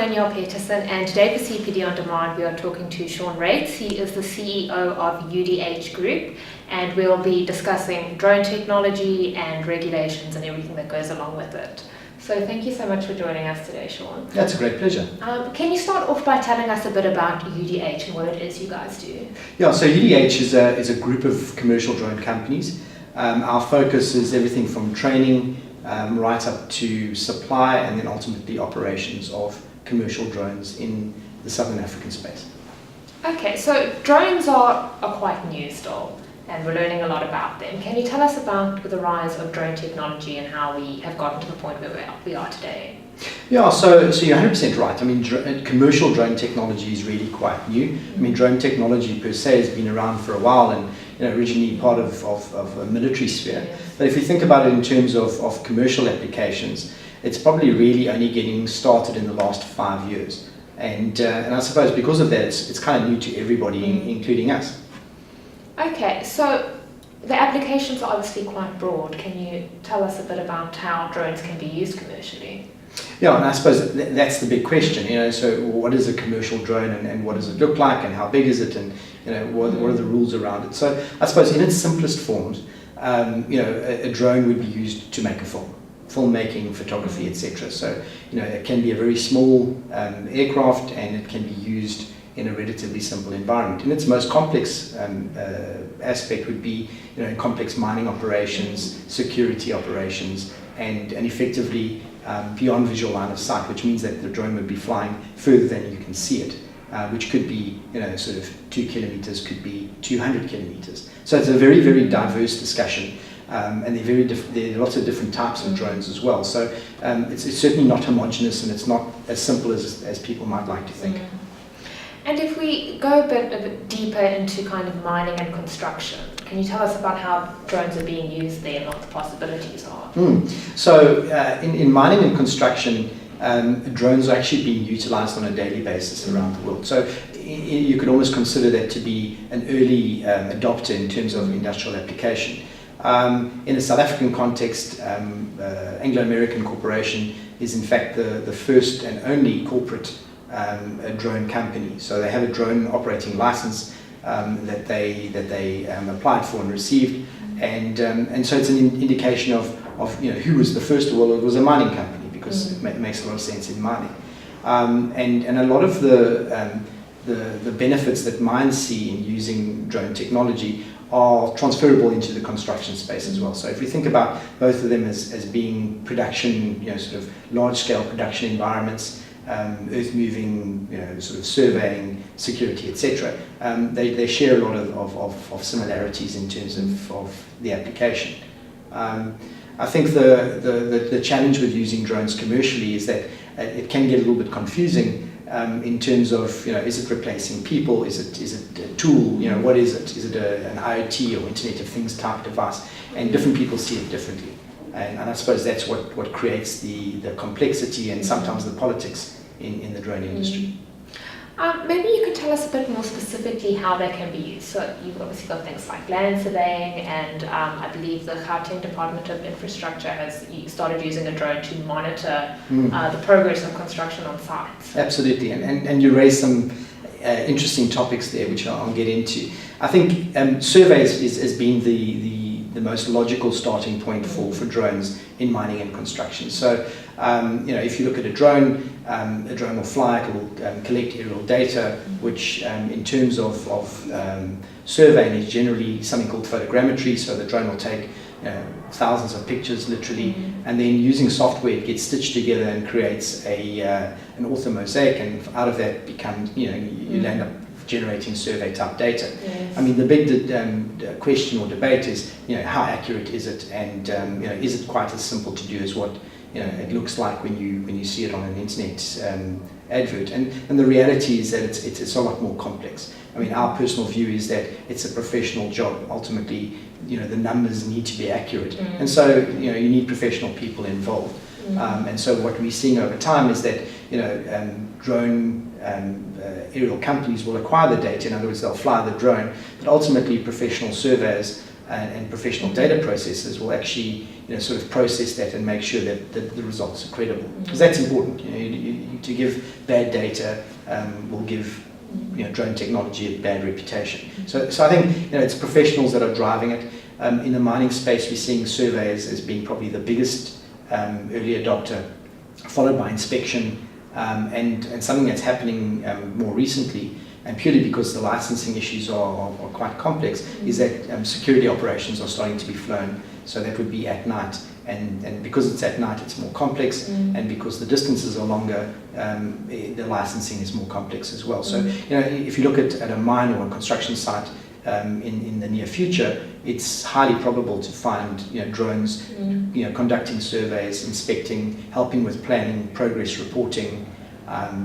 Danielle Peterson, and today for CPD On Demand we are talking to Sean Reitz. He is the CEO of UDH Group, and we'll be discussing drone technology and regulations and everything that goes along with it. So thank you so much for joining us today, Sean. That's a great pleasure. Can you start off by telling us a bit about UDH and what it is you guys do? Yeah, so UDH is a group of commercial drone companies. Our focus is everything from training right up to supply and then ultimately operations of commercial drones in the Southern African space. Okay, so drones are quite new still, and we're learning a lot about them. Can you tell us about the rise of drone technology and how we have gotten to the point where we are today? Yeah, so you're 100% right. I mean, commercial drone technology is really quite new. I mean, drone technology per se has been around for a while and originally part of a military sphere. But if you think about it in terms of commercial applications, it's probably really only getting started in the last 5 years. And I suppose because of that, it's kind of new to everybody, including us. Okay, so the applications are obviously quite broad. Can you tell us a bit about how drones can be used commercially? Yeah, and I suppose that's the big question, so what is a commercial drone and what does it look like and how big is it and, what are the rules around it? So I suppose in its simplest forms, a drone would be used to make a film, filmmaking, photography, etc. So, it can be a very small aircraft and it can be used in a relatively simple environment. And its most complex aspect would be, complex mining operations, security operations, and effectively beyond visual line of sight, which means that the drone would be flying further than you can see it, which could be, sort of 2 kilometers, could be 200 kilometers. So it's a very, very diverse discussion, and there are lots of different types of drones as well. So it's certainly not homogeneous, and it's not as simple as people might like to think. And if we go a bit deeper into kind of mining and construction, can you tell us about how drones are being used there and what the possibilities are? So in mining and construction, drones are actually being utilized on a daily basis around the world. So you could almost consider that to be an early adopter in terms of industrial application. In a South African context, Anglo-American Corporation is in fact the first and only corporate a drone company. So they have a drone operating license that they applied for and received, and so it's an indication of who was the first. Well, it was a mining company because it makes a lot of sense in mining, and a lot of the benefits that mines see in using drone technology are transferable into the construction space as well. So if we think about both of them as being production, sort of large-scale production environments, earth moving, sort of surveying, security, etc. They share a lot of similarities in terms of the application. I think the challenge with using drones commercially is that it can get a little bit confusing in terms of, is it replacing people? Is it a tool? What is it? Is it an IoT or Internet of Things type device? And different people see it differently. And I suppose that's what creates the complexity and sometimes the politics in the drone industry. Maybe you could tell us a bit more specifically how they can be used. So you've obviously got things like land surveying, and I believe the Karting Department of Infrastructure has started using a drone to monitor the progress of construction on sites. Absolutely, and you raised some interesting topics there, which I'll get into. I think surveys has been the most logical starting point for drones in mining and construction. So, if you look at a drone will fly, it will collect aerial data, which in terms of surveying is generally something called photogrammetry. So the drone will take thousands of pictures literally, and then using software it gets stitched together and creates an orthomosaic, and out of that becomes, you end up generating survey type data. Yes. I mean, the big question or debate is, how accurate is it, and is it quite as simple to do as what it looks like when you see it on an internet advert? And the reality is that it's a lot more complex. I mean, our personal view is that it's a professional job. Ultimately, the numbers need to be accurate, and so you need professional people involved. And so what we're seeing over time is that drone aerial companies will acquire the data. In other words, they'll fly the drone, but ultimately professional surveyors and professional data processors will actually sort of process that and make sure that the results are credible, because that's important. To give bad data will give drone technology a bad reputation. So I think it's professionals that are driving it. In the mining space, we're seeing surveys as being probably the biggest early adopter, followed by inspection, and something that's happening more recently, and purely because the licensing issues are quite complex, is that security operations are starting to be flown. So that would be at night, and because it's at night, it's more complex, and because the distances are longer, the licensing is more complex as well. So if you look at a mine or a construction site in the near future, it's highly probable to find drones conducting surveys, inspecting, helping with planning, progress reporting,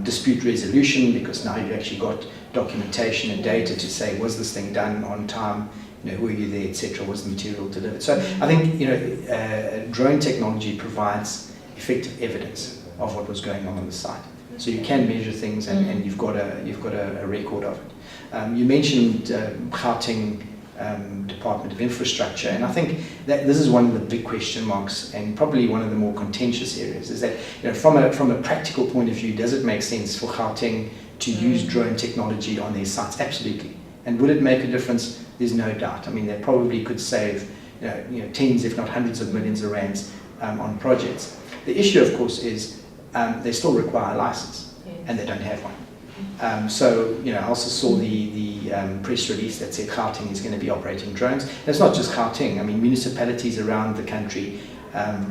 dispute resolution, because now you've actually got documentation and data to say, was this thing done on time, were you there, etc., was the material delivered. So I think drone technology provides effective evidence of what was going on the site. So you can measure things, and you've got a record of it. You mentioned Karting Department of Infrastructure, and I think that this is one of the big question marks, and probably one of the more contentious areas, is that from a practical point of view, does it make sense for Karting to use drone technology on their sites? Absolutely. And would it make a difference? There's no doubt. I mean, they probably could save tens, if not hundreds of millions of rands on projects. The issue, of course, is they still require a license, and they don't have one. So I also saw the press release that said Karting is going to be operating drones. And it's not just Karting. I mean, municipalities around the country,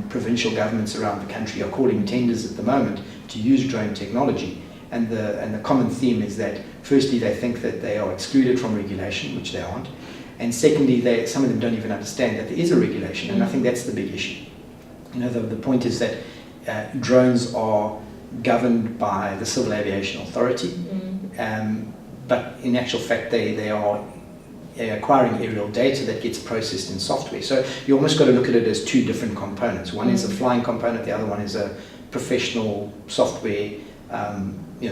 provincial governments around the country are calling tenders at the moment to use drone technology. And the common theme is that, firstly, they think that they are excluded from regulation, which they aren't. And secondly, some of them don't even understand that there is a regulation, and I think that's the big issue. The point is that drones are governed by the Civil Aviation Authority, but in actual fact they are acquiring aerial data that gets processed in software. So you almost got to look at it as two different components. One is a flying component, the other one is a professional software,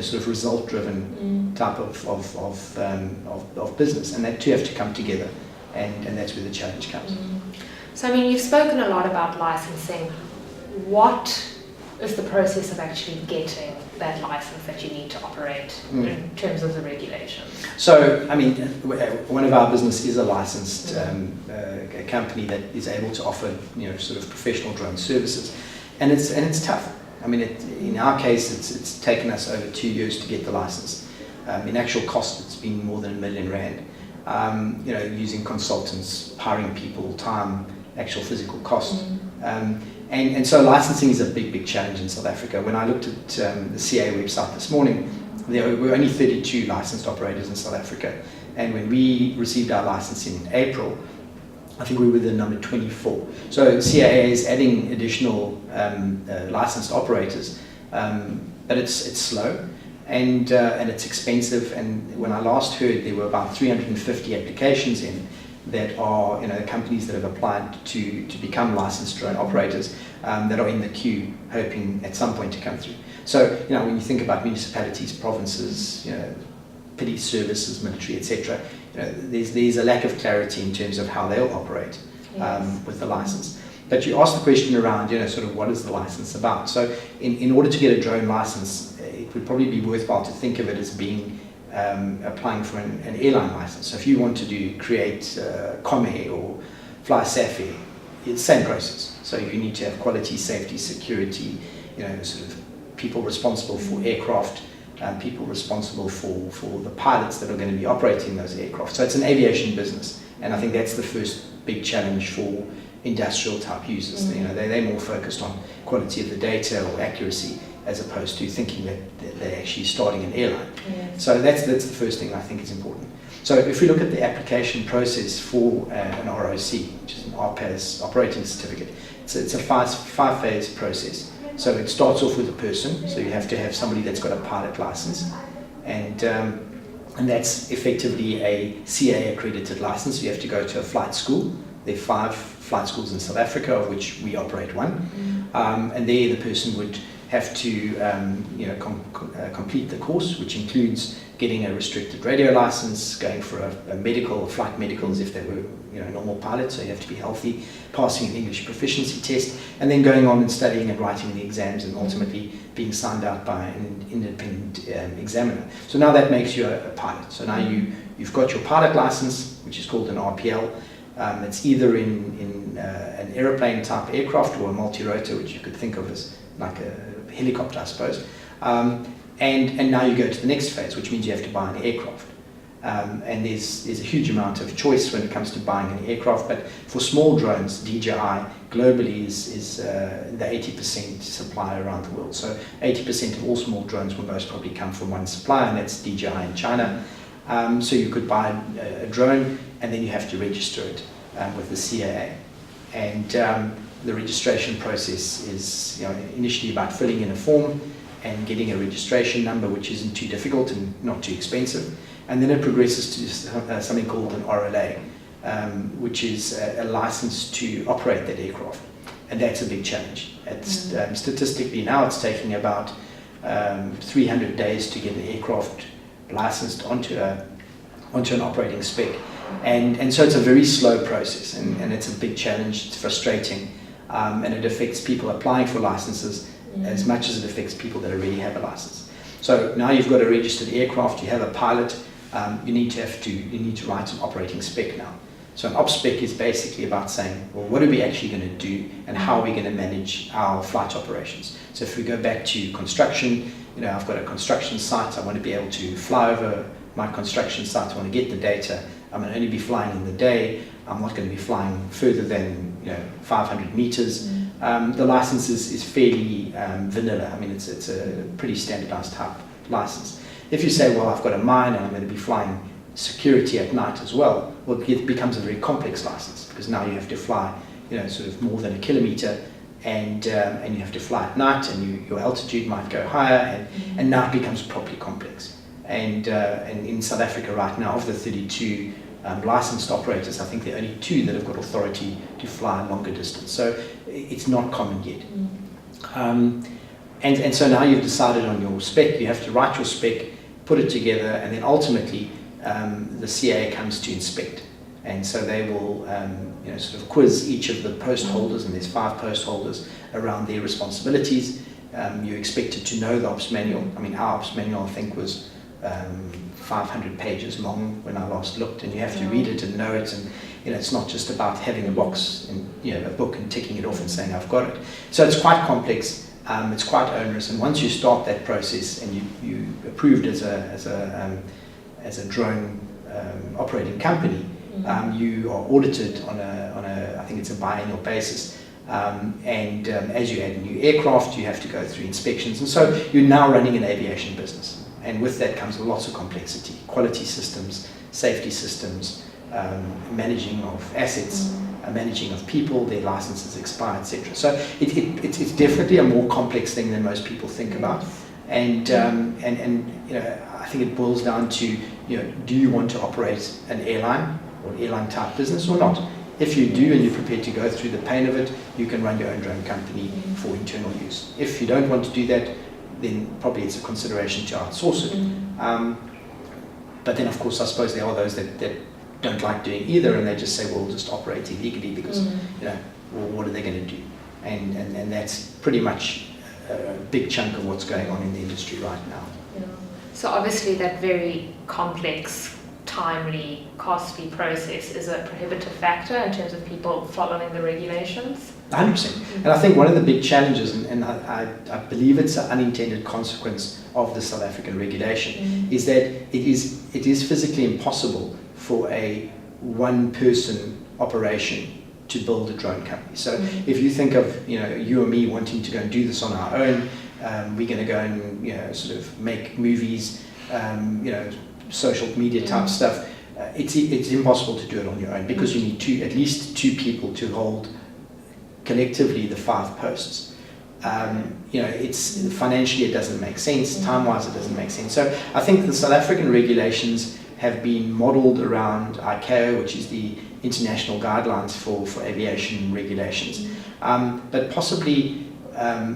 sort of result-driven type of business, and that two have to come together, and that's where the challenge comes. So I mean, you've spoken a lot about licensing. What is the process of actually getting that license that you need to operate in terms of the regulations? So, I mean, one of our business is a licensed a company that is able to offer sort of professional drone services, and it's tough. I mean, in our case, it's taken us over 2 years to get the license. In actual cost, it's been more than R1 million. Using consultants, hiring people, time, actual physical cost. And so licensing is a big challenge in South Africa. When I looked at the CA website this morning, there were only 32 licensed operators in South Africa. And when we received our license in April, I think we were the number 24. So CAA is adding additional licensed operators, but it's slow and it's expensive. And when I last heard, there were about 350 applications in that are companies that have applied to become licensed drone operators that are in the queue, hoping at some point to come through. So when you think about municipalities, provinces, police services, military, etc., there's a lack of clarity in terms of how they'll operate with the license. But you asked the question around, sort of what is the license about? So in order to get a drone license, it would probably be worthwhile to think of it as being applying for an airline license. So if you want to create Comair or fly Safir, it's the same process. So you need to have quality, safety, security, sort of people responsible for aircraft, people responsible for the pilots that are going to be operating those aircraft. So it's an aviation business, and I think that's the first big challenge for industrial type users. They're more focused on quality of the data or accuracy, as opposed to thinking that they're actually starting an airline. So that's the first thing I think is important. So if we look at the application process for an ROC, which is an RPAS operating certificate, it's a five-phase process. So it starts off with a person, so you have to have somebody that's got a pilot license, and that's effectively a CA accredited license. You have to go to a flight school. There are 5 flight schools in South Africa, of which we operate one, and there the person would have to complete the course, which includes getting a restricted radio license, going for a medical, flight medicals if they were normal pilots, so you have to be healthy, passing an English proficiency test, and then going on and studying and writing the exams and ultimately being signed out by an independent examiner. So now that makes you a pilot. So now you've got your pilot license, which is called an RPL. It's either in an aeroplane type aircraft or a multi-rotor, which you could think of as like a helicopter, I suppose. And now you go to the next phase, which means you have to buy an aircraft. And there's a huge amount of choice when it comes to buying an aircraft, but for small drones, DJI globally is the 80% supplier around the world. So 80% of all small drones will most probably come from one supplier, and that's DJI in China. So you could buy a drone, and then you have to register it with the CAA. And the registration process is initially about filling in a form and getting a registration number, which isn't too difficult and not too expensive. And then it progresses to something called an RLA, which is a license to operate that aircraft. And that's a big challenge. Statistically now it's taking about 300 days to get an aircraft licensed onto an operating spec. And so it's a very slow process, and it's a big challenge, it's frustrating, and it affects people applying for licenses as much as it affects people that already have a license. So now you've got a registered aircraft, you have a pilot, you need to write an operating spec now. So an op spec is basically about saying, well, what are we actually going to do, and how are we going to manage our flight operations? So if we go back to construction, I've got a construction site, I want to be able to fly over my construction site, I want to get the data, I'm going to only be flying in the day, I'm not going to be flying further than 500 meters. The license is fairly vanilla. I mean, it's a pretty standardized type license. If you say, well, I've got a mine and I'm going to be flying security at night as well it becomes a very complex license, because now you have to fly, sort of more than a kilometer, and you have to fly at night, and your altitude might go higher, and now it becomes properly complex. And in South Africa right now, of the 32 licensed operators, I think there are only 2 that have got authority to fly a longer distance. So it's not common yet. And so now you've decided on your spec, you have to write your spec, put it together, and then ultimately the CAA comes to inspect. And so they will sort of quiz each of the post holders, and there's 5 post holders, around their responsibilities. You're expected to know the ops manual. I mean, our ops manual, I think, was 500 pages long when I last looked, and you have to read it and know it, and it's not just about having a box and a book and ticking it off and saying I've got it. So it's quite complex, it's quite onerous, and once you start that process and you approved as a drone operating company, you are audited on a I think it's a biannual basis. As you add new aircraft, you have to go through inspections, and so you're now running an aviation business. And with that comes lots of complexity, quality systems, safety systems, managing of assets, managing of people, their licenses expire, etc. So it's definitely a more complex thing than most people think about. And I think it boils down to, do you want to operate an airline or airline type business or not? If you do, and you're prepared to go through the pain of it, you can run your own drone company for internal use. If you don't want to do that, then probably it's a consideration to outsource it. But then, of course, I suppose there are those that don't like doing either, and they just say, well, we'll just operate illegally because, well, what are they going to do? And that's pretty much a big chunk of what's going on in the industry right now. Yeah. So obviously that very complex, timely, costly process is a prohibitive factor in terms of people following the regulations. 100%. And I think one of the big challenges, and I believe it's an unintended consequence of the South African regulation, is that it is physically impossible for a one-person operation to build a drone company. So if you think of you or me wanting to go and do this on our own, we're going to go and sort of make movies, social media type stuff. It's impossible to do it on your own, because you need at least two people to hold collectively the 5 posts. It's financially it doesn't make sense, time-wise it doesn't make sense. So I think the South African regulations have been modelled around ICAO, which is the international guidelines for aviation regulations. But possibly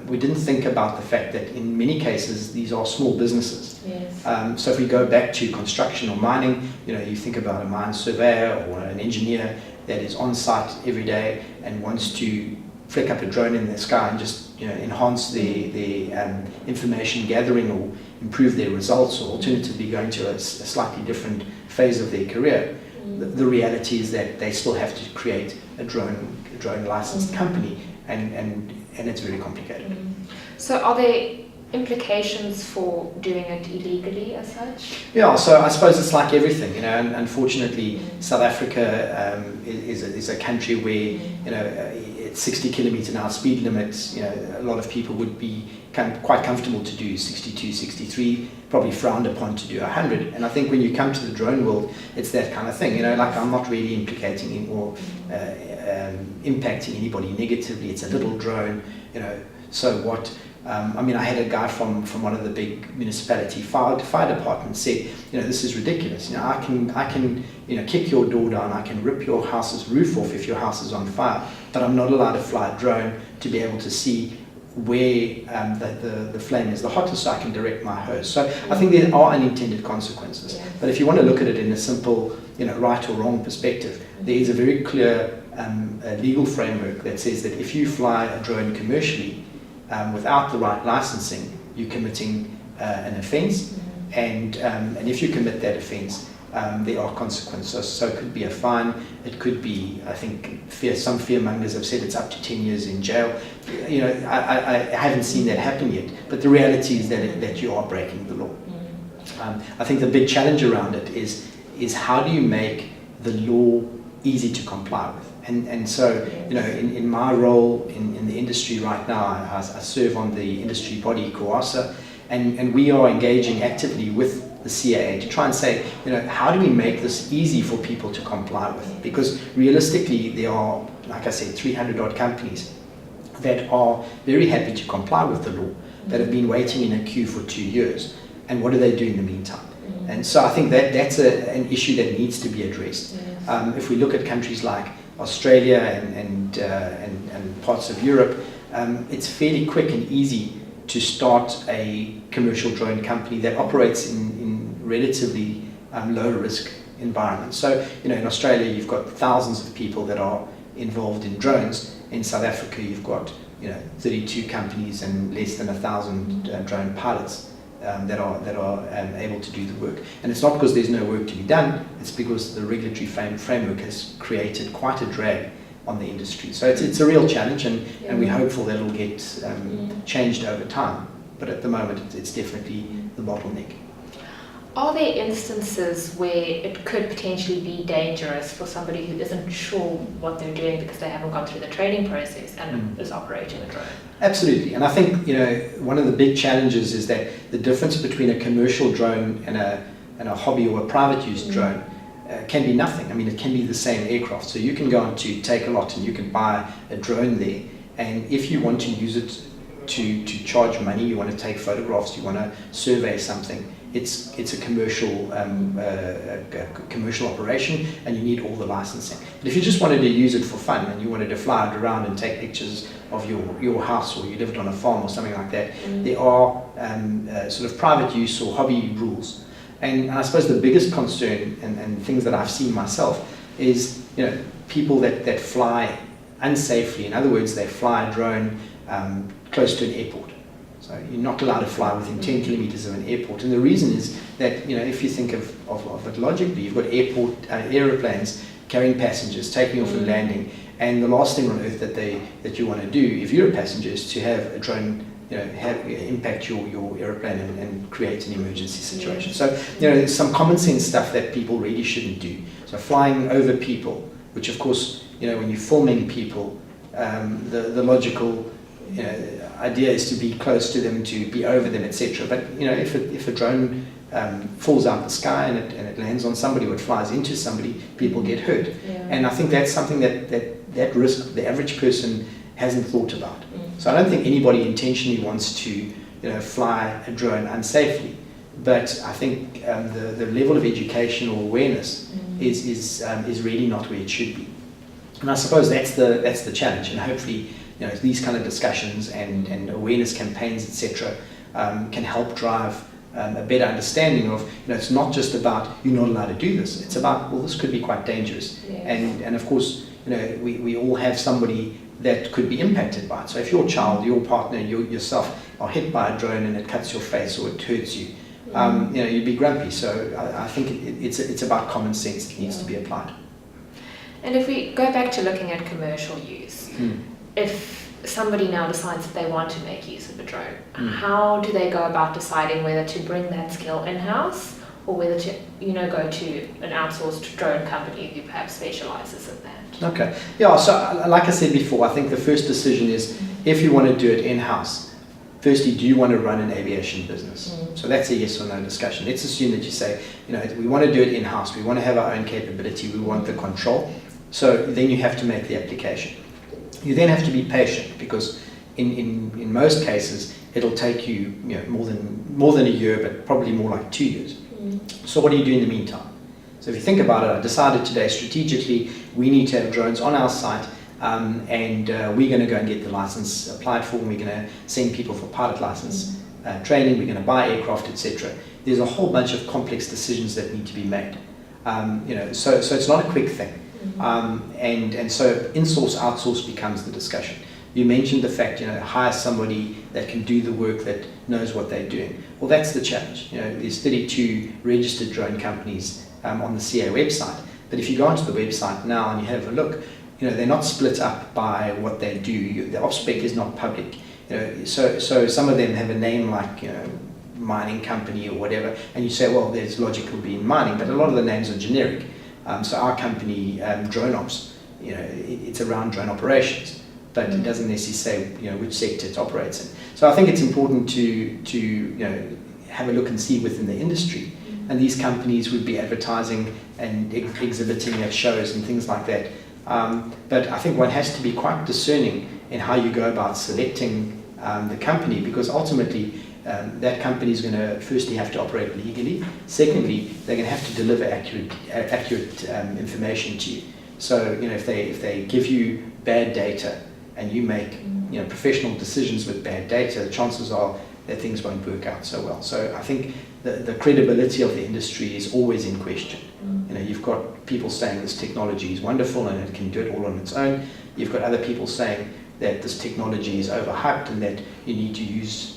we didn't think about the fact that in many cases these are small businesses. Yes. So if we go back to construction or mining, you think about a mine surveyor or an engineer that is on site every day and wants to flick up a drone in the sky and just enhance their information gathering or improve their results, or alternatively going to a slightly different phase of their career. The reality is that they still have to create a drone licensed company, and it's very complicated. So are there implications for doing it illegally as such? Yeah, so I suppose it's like everything, and unfortunately South Africa is a country where it's 60 kilometer an hour speed limits. A lot of people would be quite comfortable to do 62, 63, probably frowned upon to do 100. And I think when you come to the drone world, it's that kind of thing. Like, I'm not really implicating or impacting anybody negatively. It's a little drone, so what? I had a guy from one of the big municipality fire departments say, this is ridiculous. I can kick your door down, I can rip your house's roof off if your house is on fire, but I'm not allowed to fly a drone to be able to see where the flame is the hottest, so I can direct my hose. So I think there are unintended consequences. Yeah. But if you want to look at it in a simple, right or wrong perspective, there is a very clear legal framework that says that if you fly a drone commercially without the right licensing, you're committing an offence, and if you commit that offence, there are consequences. So it could be a fine, it could be, I think, some fearmongers have said it's up to 10 years in jail. I haven't seen that happen yet, but the reality is that you are breaking the law. I think the big challenge around it is how do you make the law easy to comply with? And so, in my role in the industry right now, I serve on the industry body COASA, and we are engaging actively with the CAA to try and say, how do we make this easy for people to comply with? Because realistically, there are, like I said, 300 odd companies that are very happy to comply with the law, that have been waiting in a queue for 2 years. And what do they do in the meantime? And so I think that's an issue that needs to be addressed. If we look at countries like Australia and parts of Europe, it's fairly quick and easy to start a commercial drone company that operates in relatively low risk environments. So, in Australia you've got thousands of people that are involved in drones. In South Africa you've got 32 companies and less than 1,000 drone pilots that are able to do the work. And it's not because there's no work to be done, it's because the regulatory framework has created quite a drag on the industry. So it's a real challenge, and we're hopeful that it'll get changed over time. But at the moment, it's definitely the bottleneck. Are there instances where it could potentially be dangerous for somebody who isn't sure what they're doing because they haven't gone through the training process and is operating a drone? Absolutely, and I think one of the big challenges is that the difference between a commercial drone and a hobby or a private use drone can be nothing. I mean, it can be the same aircraft. So you can go on to Takealot and you can buy a drone there, and if you want to use it to charge money, you want to take photographs, you want to survey something, it's a commercial commercial operation, and you need all the licensing. But if you just wanted to use it for fun and you wanted to fly it around and take pictures of your house, or you lived on a farm or something like that, there are sort of private use or hobby rules. And I suppose the biggest concern and things that I've seen myself is people that fly unsafely. In other words, they fly a drone close to an airport. So you're not allowed to fly within 10 kilometers of an airport. And the reason is that, if you think of it logically, you've got aeroplanes carrying passengers, taking off and landing. And the last thing on earth that you want to do, if you're a passenger, is to have a drone impact your aeroplane and create an emergency situation. So, there's some common sense stuff that people really shouldn't do. So flying over people, which of course, when you're filming people, the logical idea is to be close to them, to be over them, etc. But if a drone falls out the sky and it lands on somebody or it flies into somebody, people get hurt. And I think that's something that risk the average person hasn't thought about. So I don't think anybody intentionally wants to fly a drone unsafely. But I think the level of education or awareness is really not where it should be. And I suppose that's the challenge, and hopefully these kind of discussions and awareness campaigns, etc., can help drive a better understanding of, it's not just about you're not allowed to do this. It's about, well, this could be quite dangerous. Yes. And of course, we all have somebody that could be impacted by it. So if your child, your partner, yourself are hit by a drone and it cuts your face or it hurts you, you'd be grumpy. So I think it's about common sense that needs to be applied. And if we go back to looking at commercial use, if somebody now decides that they want to make use of a drone, how do they go about deciding whether to bring that skill in-house or whether to, go to an outsourced drone company who perhaps specializes in that? Okay. Yeah, so like I said before, I think the first decision is if you want to do it in-house, firstly, do you want to run an aviation business? So that's a yes or no discussion. Let's assume that you say, we want to do it in-house, we want to have our own capability, we want the control. So then you have to make the application. You then have to be patient because in most cases, it'll take you, more than a year, but probably more like 2 years. So what do you do in the meantime? So if you think about it, I decided today strategically we need to have drones on our site, and we're going to go and get the license applied for, and we're going to send people for pilot license training, we're going to buy aircraft, etc. There's a whole bunch of complex decisions that need to be made. So it's not a quick thing. And so in-source, outsource becomes the discussion. You mentioned the fact, hire somebody that can do the work, that knows what they're doing. Well, that's the challenge. There's 32 registered drone companies on the CA website. But if you go onto the website now and you have a look, they're not split up by what they do. The ops spec is not public. So some of them have a name like, mining company or whatever, and you say, well, there's logical be in mining, but a lot of the names are generic. So our company, Drone Ops, it's around drone operations, but it doesn't necessarily say, which sector it operates in. So I think it's important to have a look and see within the industry, and these companies would be advertising and exhibiting at shows and things like that. But I think one has to be quite discerning in how you go about selecting the company, because ultimately that company is going to firstly have to operate legally. Secondly, they're going to have to deliver accurate information to you. So if they give you bad data and you make professional decisions with bad data, the chances are that things won't work out so well. So I think the credibility of the industry is always in question. You've got people saying this technology is wonderful and it can do it all on its own. You've got other people saying that this technology is overhyped and that you need to use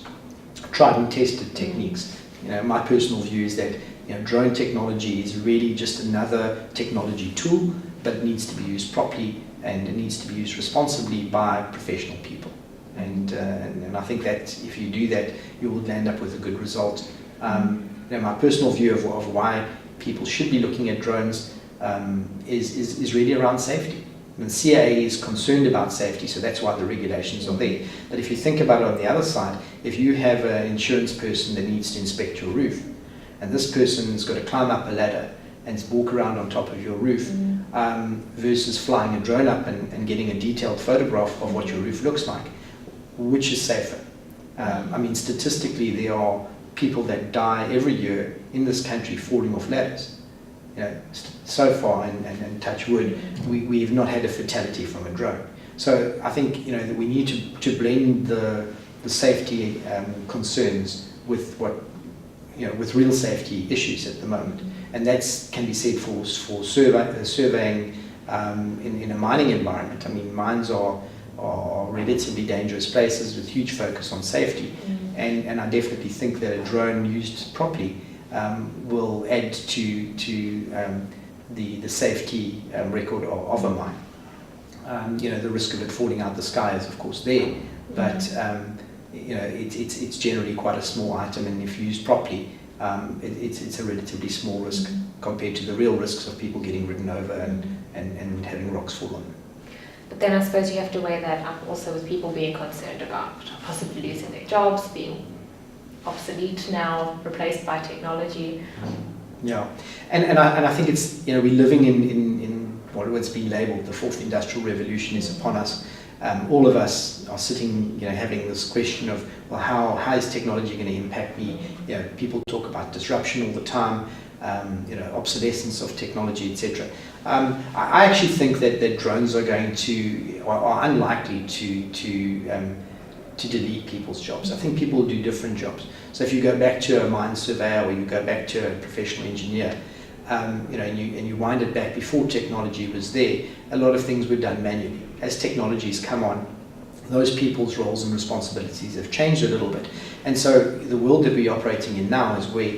tried and tested techniques. My personal view is that drone technology is really just another technology tool, but it needs to be used properly and it needs to be used responsibly by professional people. And I think that if you do that, you will land up with a good result. My personal view of why people should be looking at drones is really around safety. The CAA is concerned about safety, so that's why the regulations are there. But if you think about it on the other side, if you have an insurance person that needs to inspect your roof, and this person's got to climb up a ladder and walk around on top of your roof, versus flying a drone up and getting a detailed photograph of what your roof looks like, which is safer? Statistically, there are people that die every year in this country falling off ladders. So far, and touch wood, we've not had a fatality from a drone. So I think that we need to blend the safety concerns with with real safety issues at the moment, and that can be said for surveying in a mining environment. Mines are relatively dangerous places with huge focus on safety, and I definitely think that a drone used properly will add to the safety record of a mine. The risk of it falling out the sky is of course there, but it's generally quite a small item, and if used properly, it's a relatively small risk compared to the real risks of people getting ridden over and having rocks fall on them. But then I suppose you have to weigh that up also with people being concerned about possibly losing their jobs, being obsolete now, replaced by technology. Yeah, and I think it's we're living in what's been labelled the fourth industrial revolution is upon us. All of us are sitting having this question of, well, how is technology going to impact me? People talk about disruption all the time. obsolescence of technology, etc. I actually think that drones are going to, are unlikely to delete people's jobs. I think people do different jobs. So if you go back to a mine surveyor, or you go back to a professional engineer, and you wind it back before technology was there, a lot of things were done manually. As technologies come on, those people's roles and responsibilities have changed a little bit. And so the world that we're operating in now is where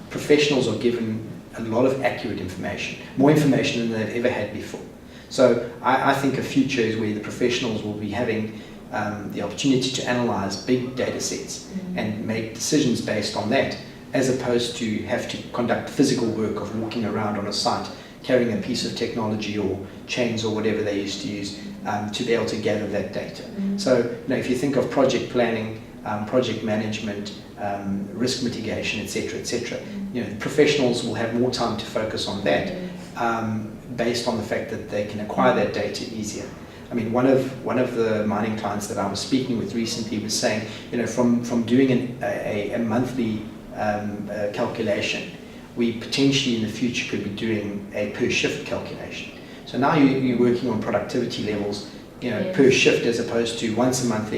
professionals are given a lot of accurate information, more information than they've ever had before. So I think a future is where the professionals will be having the opportunity to analyze big data sets and make decisions based on that, as opposed to have to conduct physical work of walking around on a site, carrying a piece of technology or chains or whatever they used to use to be able to gather that data. So if you think of project planning, project management, risk mitigation, etc., professionals will have more time to focus on that, based on the fact that they can acquire that data easier. I mean, one of the mining clients that I was speaking with recently was saying, from doing a monthly calculation, we potentially in the future could be doing a per shift calculation. So now you're working on productivity levels, per shift, as opposed to once a month.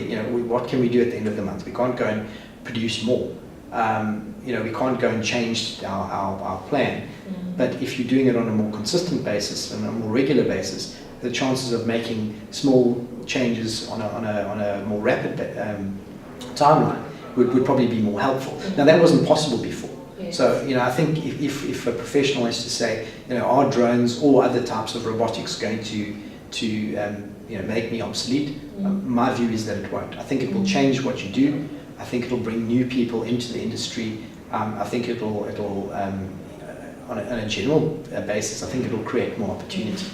What can we do at the end of the month? We can't go and produce more. We can't go and change our plan. But if you're doing it on a more consistent basis and a more regular basis, the chances of making small changes on a more rapid timeline would probably be more helpful. Now that wasn't possible before. Yes. So I think if a professional has to say, are drones or other types of robotics going to make me obsolete? My view is that it won't. I think it will change what you do. I think it'll bring new people into the industry. I think it'll on a general basis, I think it'll create more opportunity,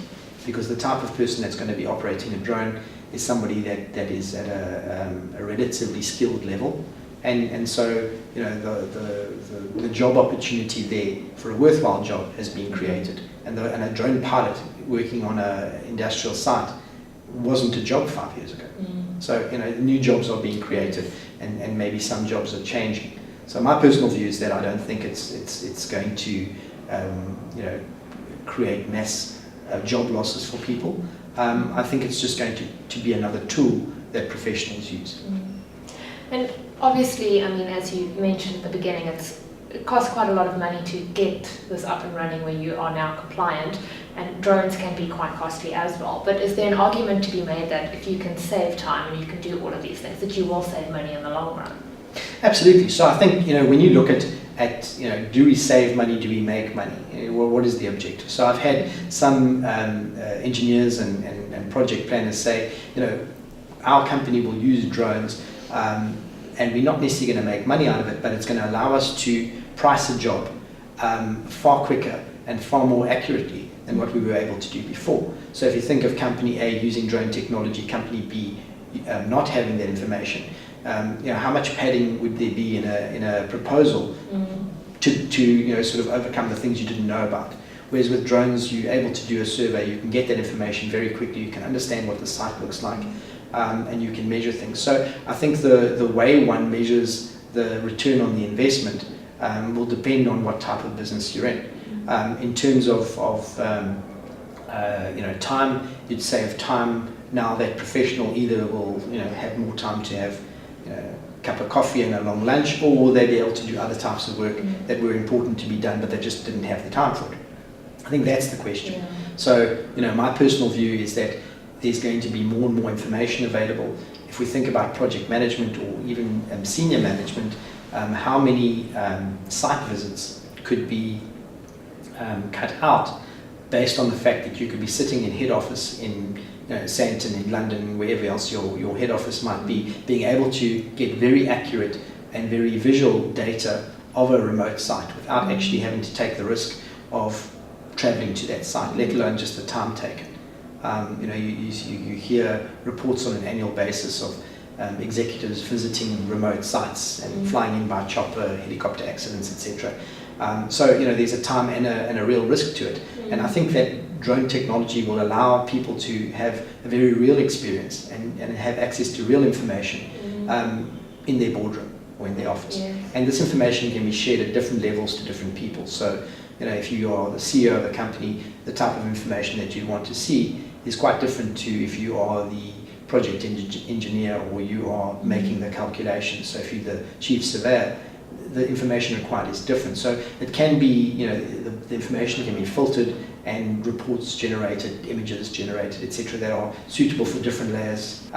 because the type of person that's going to be operating a drone is somebody that is at a relatively skilled level, and so the job opportunity there for a worthwhile job has been created, and a drone pilot working on an industrial site wasn't a job 5 years ago. So new jobs are being created, and maybe some jobs are changing. So my personal view is that I don't think it's going to create mass job losses for people. I think it's just going to be another tool that professionals use. And obviously, I mean, as you mentioned at the beginning, it costs quite a lot of money to get this up and running where you are now compliant, and drones can be quite costly as well. But is there an argument to be made that if you can save time and you can do all of these things, that you will save money in the long run? Absolutely. So I think when you look at do we save money, do we make money? What is the objective? So I've had some engineers and project planners say, our company will use drones, and we're not necessarily going to make money out of it, but it's going to allow us to price a job far quicker and far more accurately than what we were able to do before. So if you think of company A using drone technology, company B not having that information, how much padding would there be in a proposal to sort of overcome the things you didn't know about? Whereas with drones, you're able to do a survey, you can get that information very quickly, you can understand what the site looks like, and you can measure things. So I think the way one measures the return on the investment will depend on what type of business you're in. In terms of time, you'd save time. Now that professional either will have more time to have a cup of coffee and a long lunch, or will they be able to do other types of work that were important to be done but they just didn't have the time for it? I think that's the question. Yeah. So my personal view is that there's going to be more and more information available. If we think about project management or even senior management, how many site visits could be cut out based on the fact that you could be sitting in head office in Sandton, in London, wherever else your head office might be, being able to get very accurate and very visual data of a remote site without actually having to take the risk of traveling to that site, let alone just the time taken. You hear reports on an annual basis of executives visiting remote sites and flying in by chopper, helicopter accidents, etc. So there's a time and a real risk to it. And I think that drone technology will allow people to have a very real experience and have access to real information in their boardroom or in their office. Yes. And this information can be shared at different levels to different people. So, if you are the CEO of the company, the type of information that you want to see is quite different to if you are the project engineer or you are making the calculations. So if you're the chief surveyor, the information required is different. So it can be, the information can be filtered and reports generated, images generated, etc., that are suitable for different layers.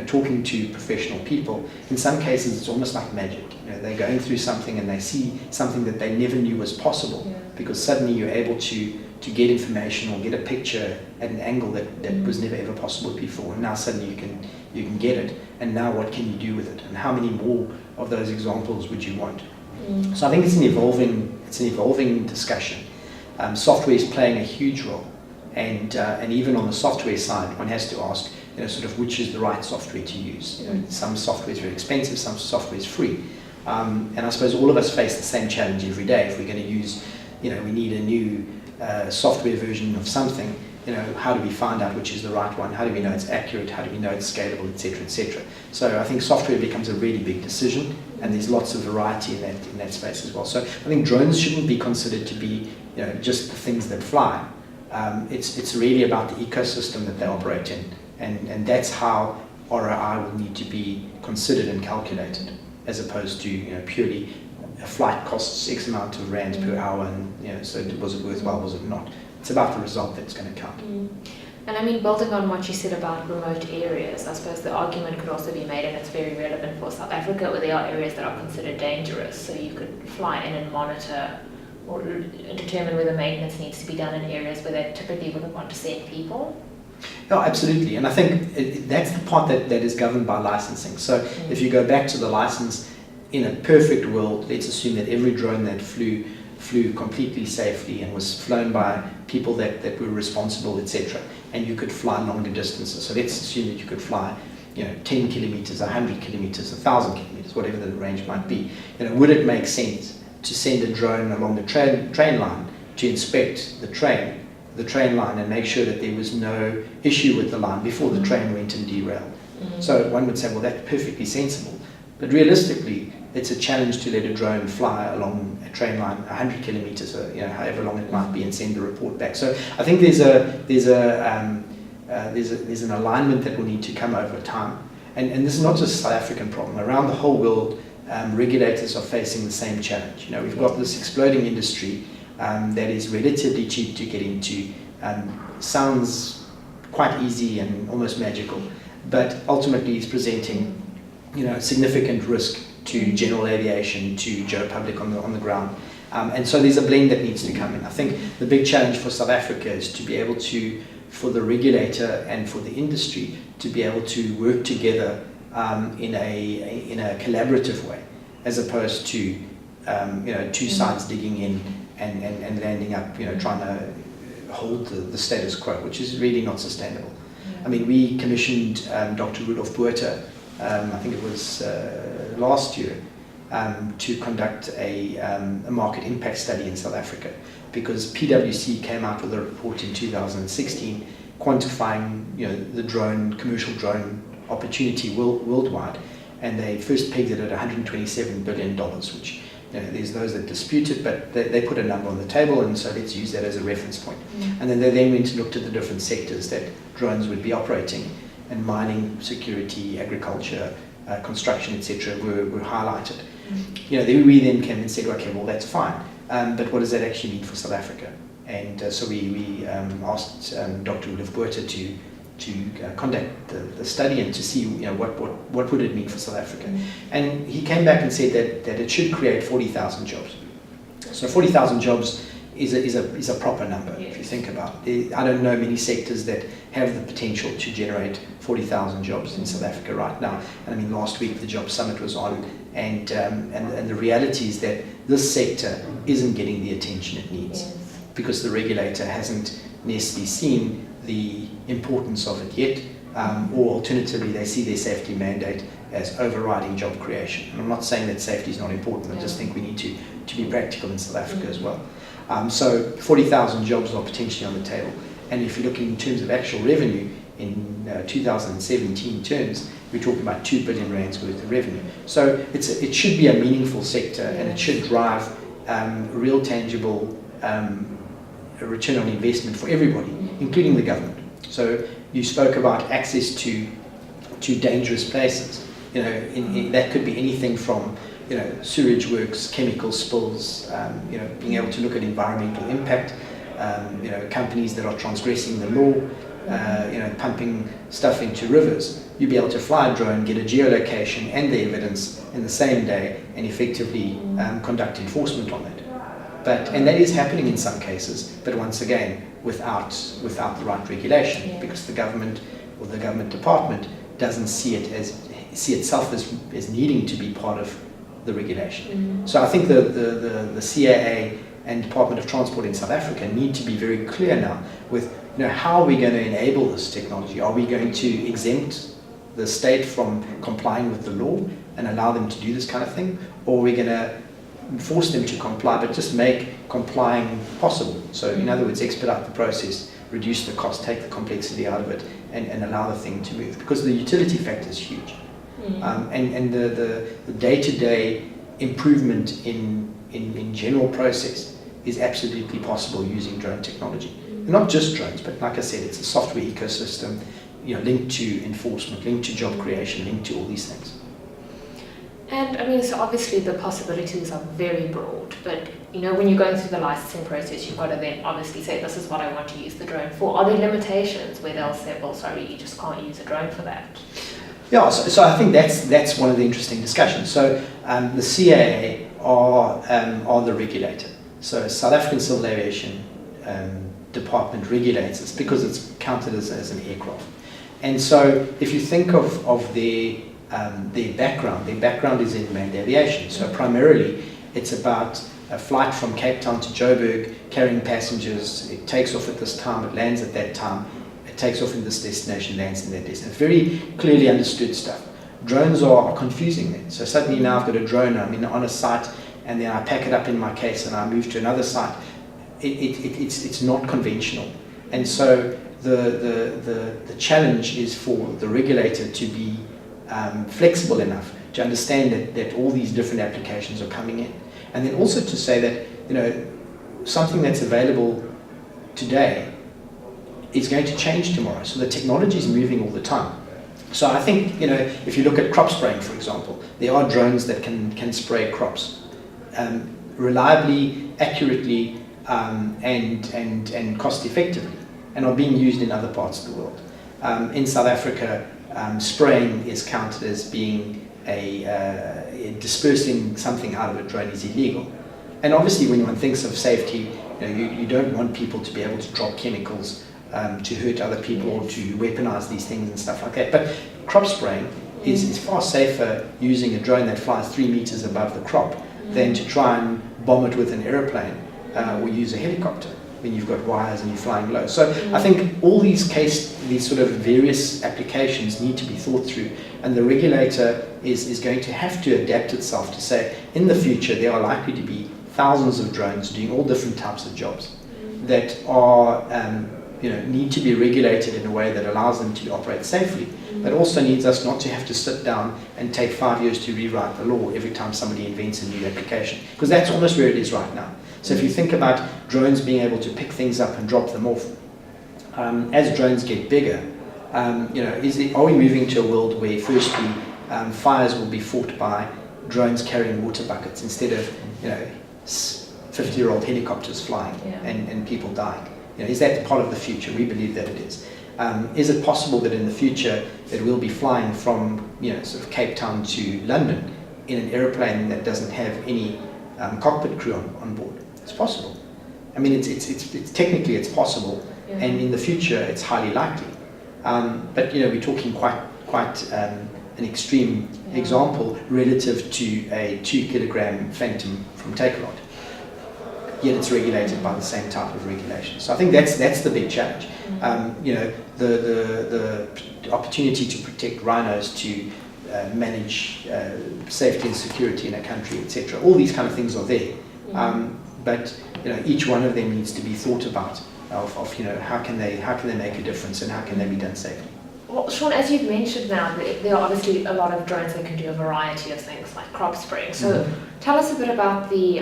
Talking to professional people, in some cases it's almost like magic. They're going through something and they see something that they never knew was possible, because suddenly you're able to get information or get a picture at an angle that was never ever possible before. And now suddenly you can get it. And now what can you do with it? And how many more of those examples would you want? So I think it's an evolving discussion. Software is playing a huge role, and even on the software side, one has to ask, sort of which is the right software to use. Some software is very expensive, some software is free, and I suppose all of us face the same challenge every day. If we're going to use, we need a new software version of something. How do we find out which is the right one? How do we know it's accurate? How do we know it's scalable, etc., etc.? So I think software becomes a really big decision, and there's lots of variety in that space as well. So I think drones shouldn't be considered to be just the things that fly. It's really about the ecosystem that they operate in, and that's how ROI will need to be considered and calculated, as opposed to purely a flight costs X amount of rands per hour, and so was it worthwhile, was it not? It's about the result that's going to count. And I mean, building on what you said about remote areas, I suppose the argument could also be made, and it's very relevant for South Africa, where there are areas that are considered dangerous. So you could fly in and monitor or determine whether maintenance needs to be done in areas where they typically wouldn't want to send people. Oh, absolutely. And I think that's the part that is governed by licensing. So if you go back to the license, in a perfect world, let's assume that every drone that flew completely safely and was flown by people that were responsible, etc., and you could fly longer distances. So let's assume that you could fly 10 kilometers, 100 kilometers, 1,000 kilometers, whatever the range might be. Would it make sense to send a drone along the train line to inspect the train line and make sure that there was no issue with the line before the train went and derailed? So one would say, well, that's perfectly sensible. But realistically, it's a challenge to let a drone fly along a train line 100 kilometers, however long it might be, and send a report back. So I think there's an alignment that will need to come over time. And this is not just a South African problem. Around the whole world, regulators are facing the same challenge. We've got this exploding industry that is relatively cheap to get into. Sounds quite easy and almost magical, but ultimately is presenting significant risk to general aviation, to Joe Public on the ground. And so there's a blend that needs to come in. I think the big challenge for South Africa is to be able to, for the regulator and for the industry, to be able to work together in a collaborative way, as opposed to two sides digging in and landing up, trying to hold the status quo, which is really not sustainable. I mean, we commissioned Dr. Rudolf Buerter, I think it was last year, to conduct a market impact study in South Africa, because PwC came out with a report in 2016 quantifying the commercial drone opportunity worldwide, and they first pegged it at $127 billion, which there's those that dispute it, but they put a number on the table, and so let's use that as a reference point. And then they went and looked at the different sectors that drones would be operating, and mining, security, agriculture, construction, etc. were highlighted. We then came and said, okay, well, that's fine, but what does that actually mean for South Africa? And so we asked Dr. Rudolf Buerter to conduct the study and to see what would it mean for South Africa. And he came back and said that it should create 40,000 jobs. So 40,000 jobs is a proper number, if you think about it. I don't know many sectors that have the potential to generate 40,000 jobs in South Africa right now. And I mean, last week the Job Summit was on, and the reality is that this sector isn't getting the attention it needs, because the regulator hasn't necessarily seen the importance of it yet, or alternatively they see their safety mandate as overriding job creation. And I'm not saying that safety is not important, I just think we need to be practical in South Africa as well. So 40,000 jobs are potentially on the table, and if you're looking in terms of actual revenue in 2017 terms, we're talking about 2 billion rands worth of revenue. So it should be a meaningful sector, and it should drive real tangible return on investment for everybody, including the government. So you spoke about access to dangerous places. That could be anything from sewage works, chemical spills, being able to look at environmental impact, companies that are transgressing the law, pumping stuff into rivers. You'd be able to fly a drone, get a geolocation and the evidence in the same day, and effectively conduct enforcement on that. And that is happening in some cases, but once again, without the right regulation, because the government or the government department doesn't see itself as needing to be part of the regulation. So I think the CAA and Department of Transport in South Africa need to be very clear now with how are we going to enable this technology? Are we going to exempt the state from complying with the law and allow them to do this kind of thing, or are we going to force them to comply but just make complying possible? So in other words, expedite the process, reduce the cost, take the complexity out of it, and allow the thing to move, because the utility factor is huge. And the day-to-day improvement in general process is absolutely possible using drone technology. And not just drones, but like I said, it's a software ecosystem, linked to enforcement, linked to job creation, linked to all these things. And so obviously the possibilities are very broad, but when you're going through the licensing process, you've got to then obviously say, this is what I want to use the drone for. Are there limitations where they'll say, well, sorry, you just can't use a drone for that? Yeah, so I think that's one of the interesting discussions. So the CAA are the regulator. So South African Civil Aviation Department regulates this because it's counted as an aircraft. And so if you think of their background is in manned aviation. So primarily it's about a flight from Cape Town to Joburg, carrying passengers. It takes off at this time, it lands at that time. It takes off in this destination, lands in that destination. Very clearly understood stuff. Drones are confusing then. So suddenly now I've got a drone, I'm on a site, and then I pack it up in my case and I move to another site. It's not conventional. And so the challenge is for the regulator to be flexible enough to understand that all these different applications are coming in. And then also to say that, something that's available today is going to change tomorrow. So the technology is moving all the time. So I think, if you look at crop spraying, for example, there are drones that can spray crops reliably, accurately, and cost effectively, and are being used in other parts of the world. In South Africa, spraying is counted as being dispersing something out of a drone is illegal. And obviously when one thinks of safety, you don't want people to be able to drop chemicals to hurt other people or to weaponize these things and stuff like that. But crop spraying is far safer using a drone that flies 3 meters above the crop than to try and bomb it with an aeroplane or use a helicopter when you've got wires and you're flying low. So I think all these sort of various applications need to be thought through, and the regulator is going to have to adapt itself to say, in the future there are likely to be thousands of drones doing all different types of jobs that are need to be regulated in a way that allows them to operate safely, but also needs us not to have to sit down and take 5 years to rewrite the law every time somebody invents a new application, because that's almost where it is right now. So if you think about drones being able to pick things up and drop them off, as drones get bigger, are we moving to a world where firstly fires will be fought by drones carrying water buckets instead of 50-year-old helicopters flying and people dying? Is that part of the future? We believe that it is. Is it possible that in the future that we'll be flying from sort of Cape Town to London in an aeroplane that doesn't have any cockpit crew on board? It's possible. I mean, it's technically it's possible, and in the future it's highly likely. But we're talking quite an extreme example relative to a 2-kilogram Phantom from Takealot. Yet it's regulated by the same type of regulation. So I think that's the big challenge. The opportunity to protect rhinos, to manage safety and security in a country, etc. All these kind of things are there, but each one of them needs to be thought about. Of how can they make a difference and how can they be done safely. Well, Sean, as you've mentioned now, there are obviously a lot of drones that can do a variety of things like crop spraying. So tell us a bit about the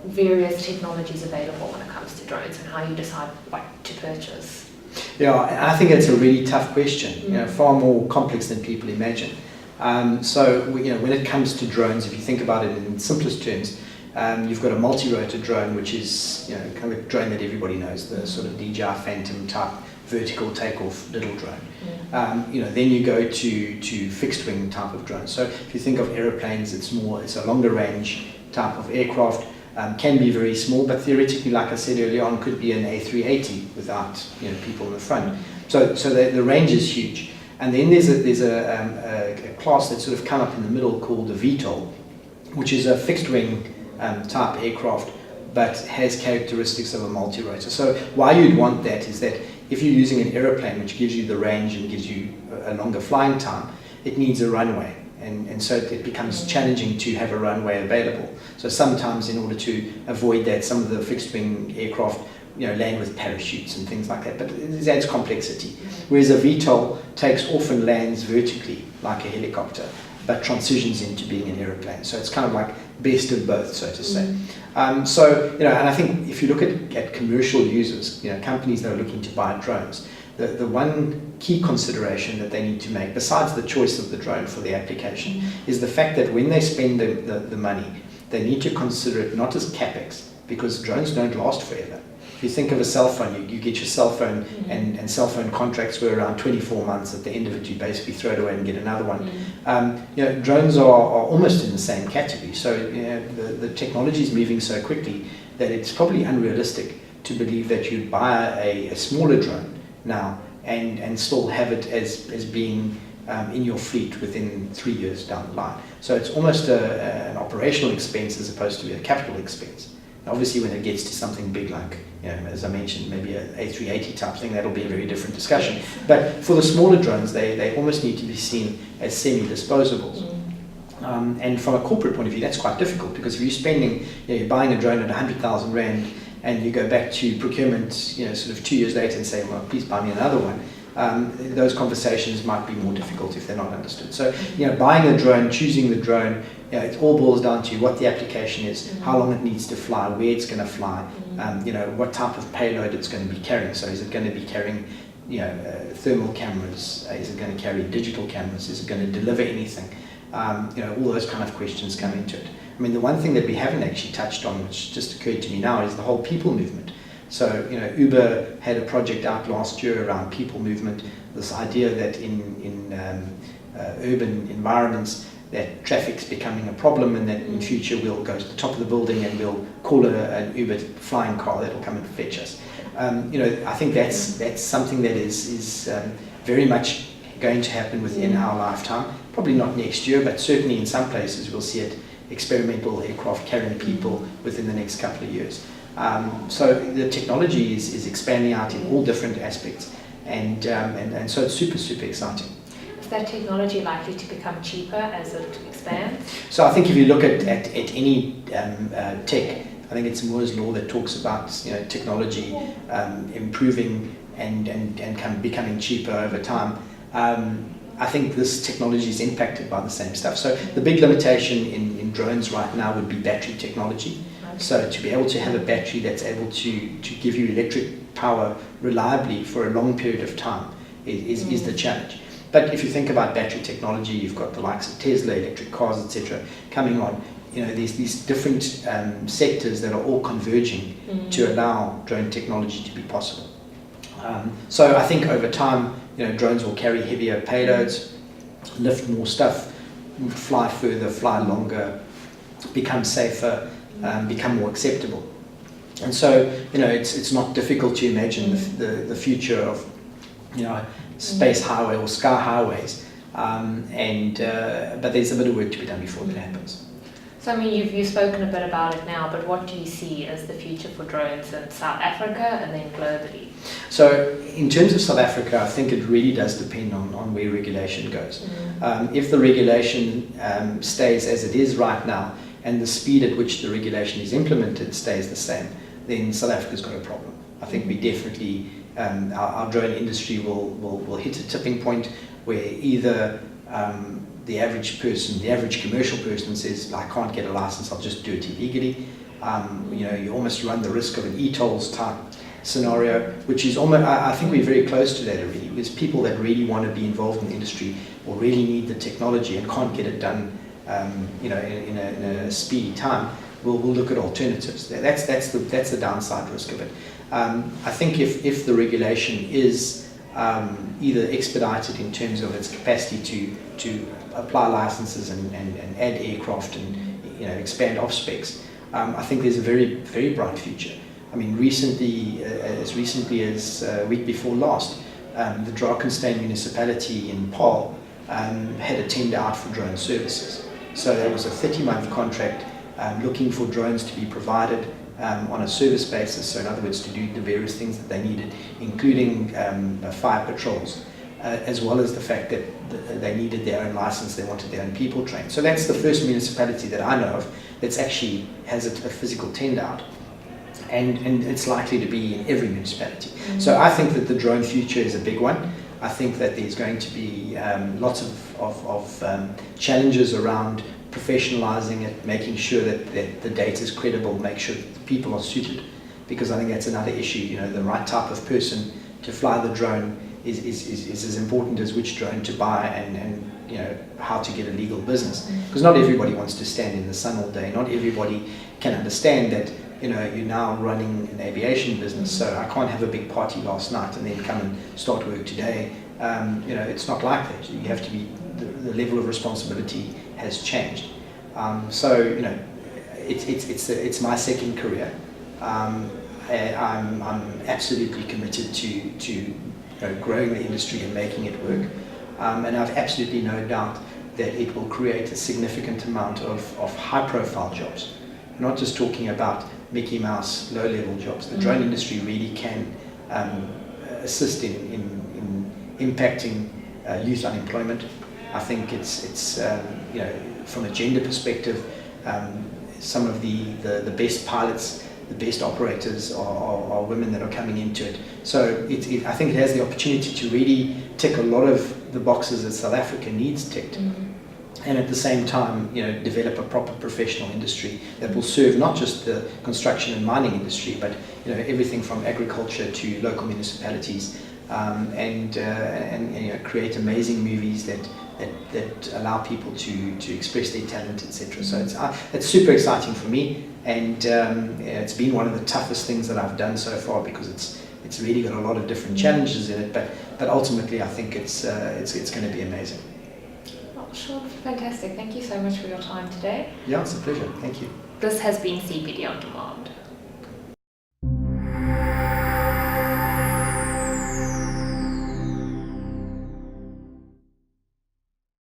various technologies available when it comes to drones and how you decide what to purchase. Yeah, I think it's a really tough question, far more complex than people imagine. When it comes to drones, if you think about it in simplest terms, you've got a multi-rotor drone, which is kind of a drone that everybody knows, the sort of DJI Phantom type vertical takeoff little drone. Then you go to fixed wing type of drones. So if you think of aeroplanes, it's a longer range type of aircraft. Can be very small, but theoretically, like I said earlier on, could be an A380 without people in the front. So the range is huge. And then there's a class that's sort of come up in the middle called a VTOL, which is a fixed wing type aircraft, but has characteristics of a multi-rotor. So why you'd want that is that if you're using an aeroplane which gives you the range and gives you a longer flying time, it needs a runway. And so it becomes challenging to have a runway available. So sometimes in order to avoid that, some of the fixed wing aircraft land with parachutes and things like that, but it adds complexity. Whereas a VTOL takes off and lands vertically like a helicopter, but transitions into being an aeroplane. So it's kind of like best of both, so to say. And I think if you look at commercial users, companies that are looking to buy drones, the one key consideration that they need to make, besides the choice of the drone for the application, is the fact that when they spend the money, they need to consider it not as capex, because drones don't last forever. If you think of a cell phone, you get your cell phone, and cell phone contracts were around 24 months. At the end of it, you basically throw it away and get another one. Drones are almost in the same category. So the technology is moving so quickly that it's probably unrealistic to believe that you'd buy a smaller drone now and still have it as being in your fleet within 3 years down the line. So it's almost an operational expense as opposed to a capital expense. Obviously, when it gets to something big like, as I mentioned, maybe an A380 type thing, that'll be a very different discussion. But for the smaller drones, they almost need to be seen as semi-disposables. And from a corporate point of view, that's quite difficult, because if you're spending, you're buying a drone at 100,000 Rand, and you go back to procurement, sort of 2 years later and say, well, please buy me another one. Those conversations might be more difficult if they're not understood. So, buying a drone, choosing the drone, it all boils down to what the application is, how long it needs to fly, where it's going to fly, what type of payload it's going to be carrying. So is it going to be carrying, thermal cameras? Is it going to carry digital cameras? Is it going to deliver anything? All those kind of questions come into it. I mean, the one thing that we haven't actually touched on, which just occurred to me now, is the whole people movement. So, Uber had a project out last year around people movement, this idea that in urban environments that traffic's becoming a problem, and that in future we'll go to the top of the building and we'll call it an Uber flying car that'll come and fetch us. I think that's something that is very much going to happen within our lifetime. Probably not next year, but certainly in some places we'll see it, experimental aircraft carrying people within the next couple of years. So the technology is expanding out in all different aspects, and so it's super, super exciting. Is that technology likely to become cheaper as it expands? So I think if you look at any tech, I think it's Moore's law that talks about technology improving and becoming cheaper over time. I think this technology is impacted by the same stuff. So the big limitation in drones right now would be battery technology. So to be able to have a battery that's able to give you electric power reliably for a long period of time is the challenge. But if you think about battery technology, you've got the likes of Tesla, electric cars, etc., coming on. There's these different sectors that are all converging to allow drone technology to be possible. So I think over time, drones will carry heavier payloads, lift more stuff, fly further, fly longer, become safer, become more acceptable. And so, it's not difficult to imagine the future of, space highway or sky highways. But there's a bit of work to be done before that happens. So, I mean, you've spoken a bit about it now, but what do you see as the future for drones in South Africa and then globally? So, in terms of South Africa, I think it really does depend on where regulation goes. If the regulation stays as it is right now, and the speed at which the regulation is implemented stays the same, then South Africa's got a problem. I think we definitely, our drone industry will hit a tipping point where either the average person, the average commercial person says, I can't get a license, I'll just do it illegally. You almost run the risk of an e-tolls type scenario, which is almost, I think we're very close to that already. There's people that really want to be involved in the industry or really need the technology and can't get it done in a speedy time. We'll look at alternatives. That's the downside risk of it. I think if the regulation is either expedited in terms of its capacity to apply licenses and add aircraft and expand off specs, I think there's a very, very bright future. I mean, as recently as week before last, the Drakenstein municipality in Paarl had a tender out for drone services. So there was a 30-month contract looking for drones to be provided on a service basis, so in other words to do the various things that they needed, including fire patrols, as well as the fact that they needed their own license, they wanted their own people trained. So that's the first municipality that I know of that's actually has a physical tender out, and it's likely to be in every municipality. Mm-hmm. So I think that the drone future is a big one. I think that there's going to be lots of challenges around professionalizing it, making sure that the data is credible, make sure that the people are suited, because I think that's another issue. The right type of person to fly the drone is as important as which drone to buy and how to get a legal business, because not everybody wants to stand in the sun all day. Not everybody can understand that you're now running an aviation business, so I can't have a big party last night and then come and start work today. It's not like that. You have to be, the level of responsibility has changed. It's my second career. I'm absolutely committed to growing the industry and making it work. And I've absolutely no doubt that it will create a significant amount of high-profile jobs. I'm not just talking about Mickey Mouse low-level jobs. The drone industry really can assist in impacting youth unemployment. I think it's from a gender perspective, some of the best pilots, the best operators are women that are coming into it. So I think it has the opportunity to really tick a lot of the boxes that South Africa needs ticked. And at the same time, develop a proper professional industry that will serve not just the construction and mining industry, but everything from agriculture to local municipalities, and create amazing movies that allow people to express their talent, etc. So it's super exciting for me, and it's been one of the toughest things that I've done so far, because it's really got a lot of different challenges in it. But ultimately, I think it's going to be amazing. Sean, fantastic. Thank you so much for your time today. Yeah, it's a pleasure. Thank you. This has been CPD On Demand.